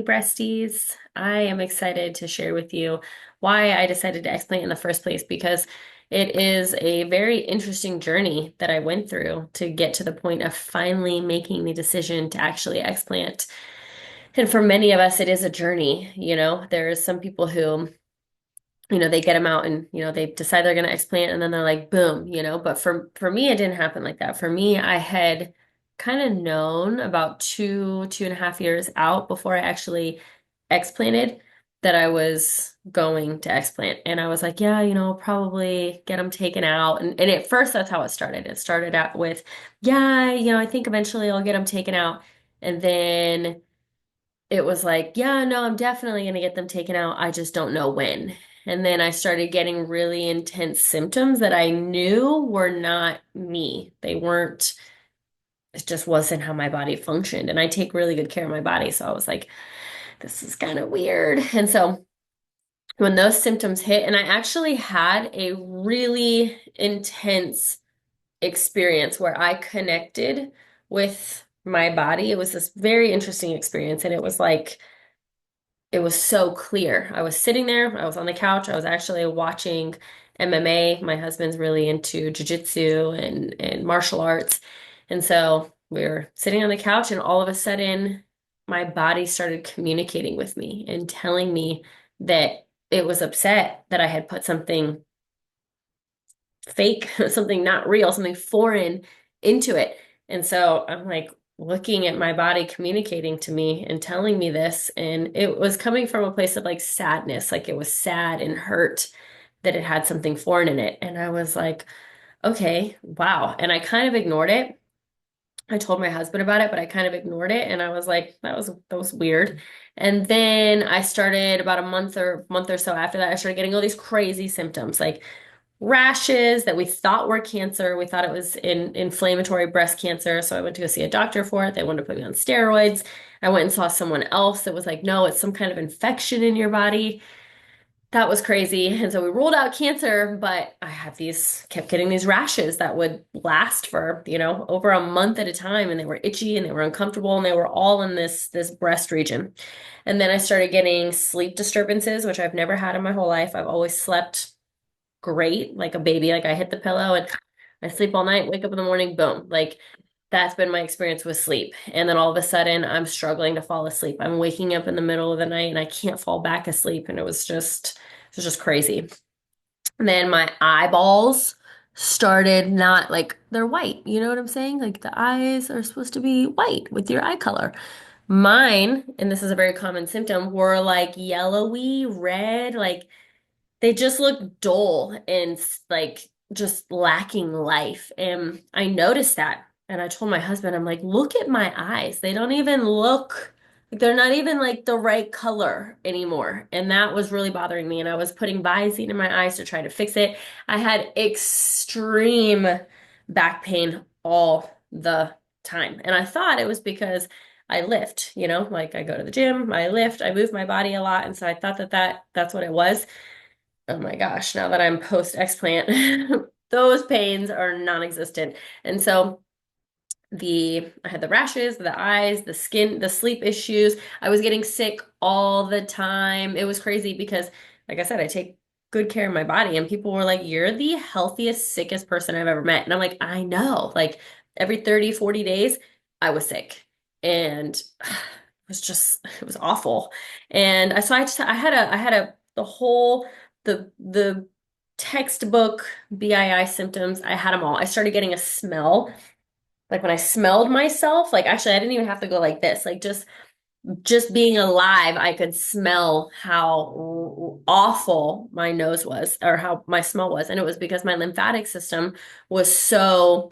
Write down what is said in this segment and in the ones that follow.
Breasties. I am excited to share with you why I decided to explant in the first place because it is a very interesting journey that I went through to get to the point of finally making the decision to actually explant. And for many of us, it is a journey. There's some people who they get them out and, they decide they're going to explant and then they're like, boom, but for me, it didn't happen like that. For me, I had kind of known about 2.5 years out before I actually explanted that I was going to explant. And I was like, yeah, probably get them taken out. And at first, that's how it started. It started out with, yeah, I think eventually I'll get them taken out. And then it was like, yeah, no, I'm definitely going to get them taken out. I just don't know when. And then I started getting really intense symptoms that I knew were not me. They weren't, it just wasn't how my body functioned. And I take really good care of my body. So I was like, this is kind of weird. And so when those symptoms hit, and I actually had a really intense experience where I connected with my body. It was this very interesting experience. And it was like, it was so clear. I was sitting there, I was on the couch, I was actually watching MMA. My husband's really into jiu-jitsu and martial arts. And so we were sitting on the couch, and all of a sudden, my body started communicating with me and telling me that it was upset that I had put something fake, something not real, something foreign into it. And so I'm like looking at my body communicating to me and telling me this. And it was coming from a place of like sadness, like it was sad and hurt that it had something foreign in it. And I was like, okay, wow. And I kind of ignored it. I told my husband about it, but I kind of ignored it. And I was like, that was weird. And then I started about a month or so after that, I started getting all these crazy symptoms, like rashes that we thought were cancer. We thought it was inflammatory breast cancer. So I went to go see a doctor for it. They wanted to put me on steroids. I went and saw someone else that was like, no, it's some kind of infection in your body. That was crazy. And so we ruled out cancer, but I had kept getting these rashes that would last for, over a month at a time. And they were itchy and they were uncomfortable and they were all in this breast region. And then I started getting sleep disturbances, which I've never had in my whole life. I've always slept great, like a baby. Like I hit the pillow and I sleep all night, wake up in the morning, boom. Like that's been my experience with sleep. And then all of a sudden I'm struggling to fall asleep. I'm waking up in the middle of the night and I can't fall back asleep. And it was just crazy. And then my eyeballs started not like they're white. You know what I'm saying? Like the eyes are supposed to be white with your eye color. Mine, and this is a very common symptom, were like yellowy, red, like they just look dull and like just lacking life. And I noticed that. And I told my husband, I'm like, look at my eyes. They don't even look like they're not even like the right color anymore. And that was really bothering me. And I was putting Visine in my eyes to try to fix it. I had extreme back pain all the time. And I thought it was because I lift, like I go to the gym, I lift, I move my body a lot. And so I thought that's what it was. Oh my gosh, now that I'm post explant, those pains are non-existent. And so I had the rashes, the eyes, the skin, the sleep issues. I was getting sick all the time. It was crazy because, like I said, I take good care of my body, and people were like, "You're the healthiest, sickest person I've ever met." And I'm like, I know. Like every 30, 40 days, I was sick. And it was awful. And I had the whole, the textbook BII symptoms. I had them all. I started getting a smell like when I smelled myself, like actually I didn't even have to go like this. Like just being alive, I could smell how awful my nose was or how my smell was. And it was because my lymphatic system was so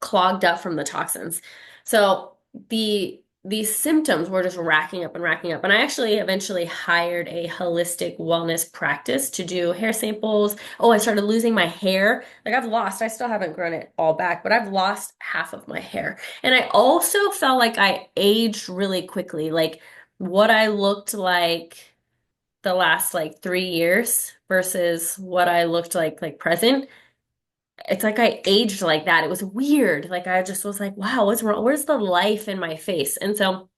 clogged up from the toxins. So these symptoms were just racking up and racking up. And I actually eventually hired a holistic wellness practice to do hair samples. Oh, I started losing my hair. Like I still haven't grown it all back, but I've lost half of my hair. And I also felt like I aged really quickly. Like what I looked like the last like 3 years versus what I looked like present, it's like I aged like that. It was weird. Like I just was like, wow, what's wrong? Where's the life in my face? And so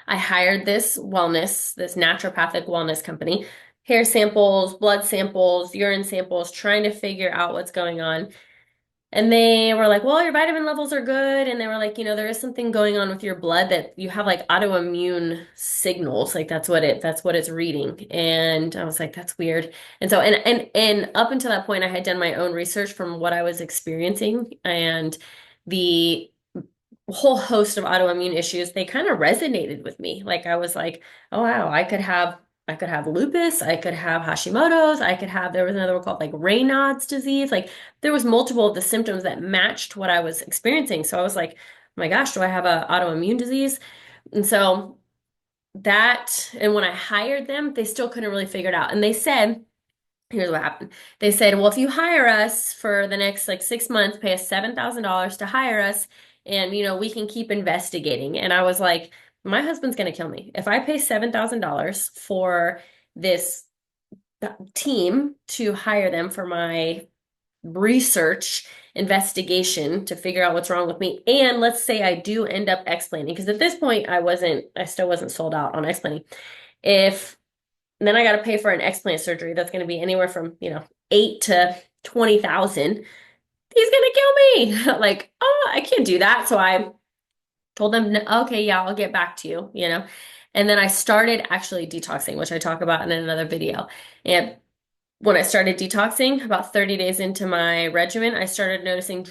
I hired this naturopathic wellness company, hair samples, blood samples, urine samples, trying to figure out what's going on. And they were like, well, your vitamin levels are good. And they were like, there is something going on with your blood that you have like autoimmune signals. Like that's what it's reading. And I was like, that's weird. And so, and up until that point, I had done my own research from what I was experiencing and the whole host of autoimmune issues, they kind of resonated with me. Like I was like, oh wow, I could have lupus, I could have Hashimoto's, there was another one called like Raynaud's disease. Like there was multiple of the symptoms that matched what I was experiencing. So I was like, oh my gosh, do I have a autoimmune disease? And so and when I hired them, they still couldn't really figure it out. And they said, here's what happened. They said, well, if you hire us for the next like 6 months, pay us $7,000 to hire us, and we can keep investigating. And I was like, my husband's gonna kill me. If I pay $7,000 for this team to hire them for my research investigation to figure out what's wrong with me, and let's say I do end up explanting, because at this point I still wasn't sold out on explanting. If and then I got to pay for an explant surgery that's going to be anywhere from, 8 to 20,000. He's going to kill me. Like, oh, I can't do that. So I told them, okay, yeah, I'll get back to you. And then I started actually detoxing, which I talk about in another video. And when I started detoxing, about 30 days into my regimen, I started noticing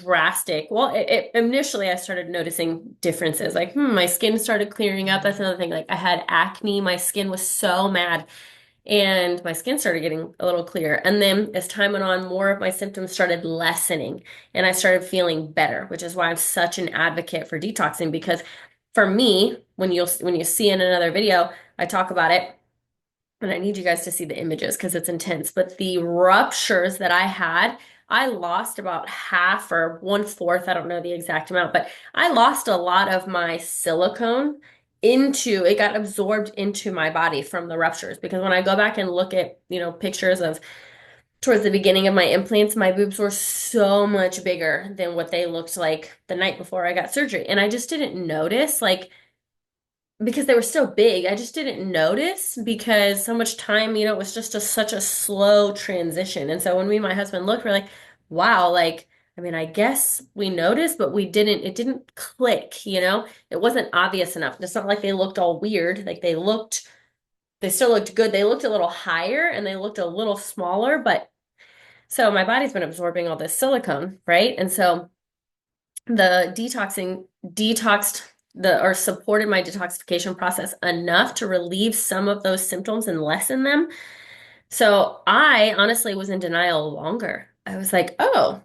initially I started noticing differences. Like, my skin started clearing up. That's another thing. Like I had acne. My skin was so mad and my skin started getting a little clearer. And then as time went on, more of my symptoms started lessening and I started feeling better, which is why I'm such an advocate for detoxing, because for me, when you see in another video, I talk about it, and I need you guys to see the images because it's intense. But the ruptures that I had, I lost about half or one fourth, I don't know the exact amount, but I lost a lot of my silicone it got absorbed into my body from the ruptures. Because when I go back and look at, pictures of towards the beginning of my implants, my boobs were so much bigger than what they looked like the night before I got surgery. And I just didn't notice, like, because they were so big, I just didn't notice because so much time, it was just such a slow transition. And so when me and my husband looked, we're like, wow, like, I mean, I guess we noticed, but it didn't click. It wasn't obvious enough. It's not like they looked all weird. Like they still looked good. They looked a little higher and they looked a little smaller, but so my body's been absorbing all this silicone, right? And so the detoxing detoxed or supported my detoxification process enough to relieve some of those symptoms and lessen them. So I honestly was in denial longer. I was like, oh,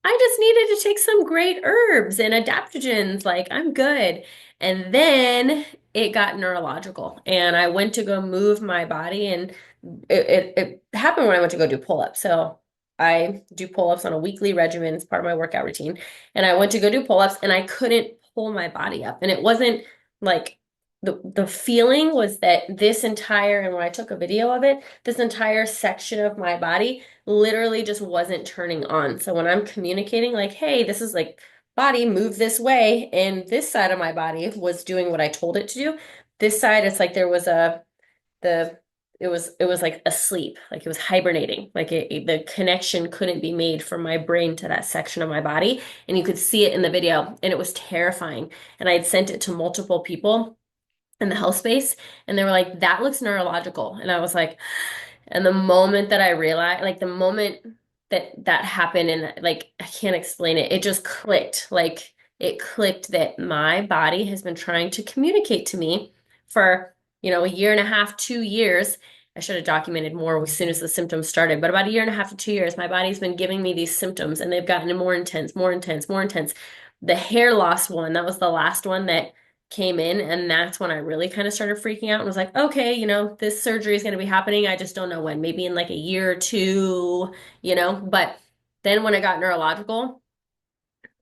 I just needed to take some great herbs and adaptogens. Like, I'm good. And then it got neurological, and I went to go move my body, and it happened when I went to go do pull-ups. So I do pull-ups on a weekly regimen. It's part of my workout routine. And I went to go do pull-ups, and I couldn't pull my body up. And it wasn't like the feeling was that and when I took a video of it, this entire section of my body literally just wasn't turning on. So when I'm communicating like, hey, this is like body move this way, and this side of my body was doing what I told it to do. This side, it's like there was the it was like asleep, like it was hibernating, like the connection couldn't be made from my brain to that section of my body, and you could see it in the video, and it was terrifying. And I had sent it to multiple people in the health space, and they were like, that looks neurological. And I was like, and the moment that I realized, like the moment that happened, and like I can't explain it, it just clicked. Like it clicked that my body has been trying to communicate to me for, a year and a half, 2 years. I should have documented more as soon as the symptoms started, but about a year and a half to 2 years, my body's been giving me these symptoms, and they've gotten more intense, more intense, more intense. The hair loss one, that was the last one that came in, and that's when I really kind of started freaking out and was like, okay, this surgery is going to be happening. I just don't know when, maybe in like a year or two. But then when I got neurological,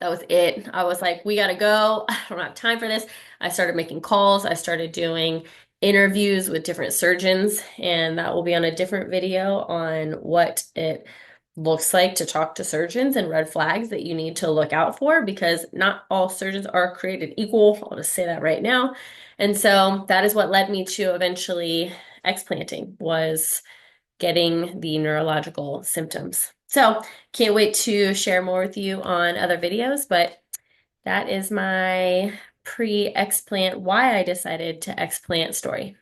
that was it. I was like, we got to go. I don't have time for this. I started making calls. I started doing interviews with different surgeons, and that will be on a different video on what it looks like to talk to surgeons and red flags that you need to look out for because not all surgeons are created equal. I'll just say that right now. And so that is what led me to eventually explanting was getting the neurological symptoms. So can't wait to share more with you on other videos, but that is my pre-explant, why I decided to explant story.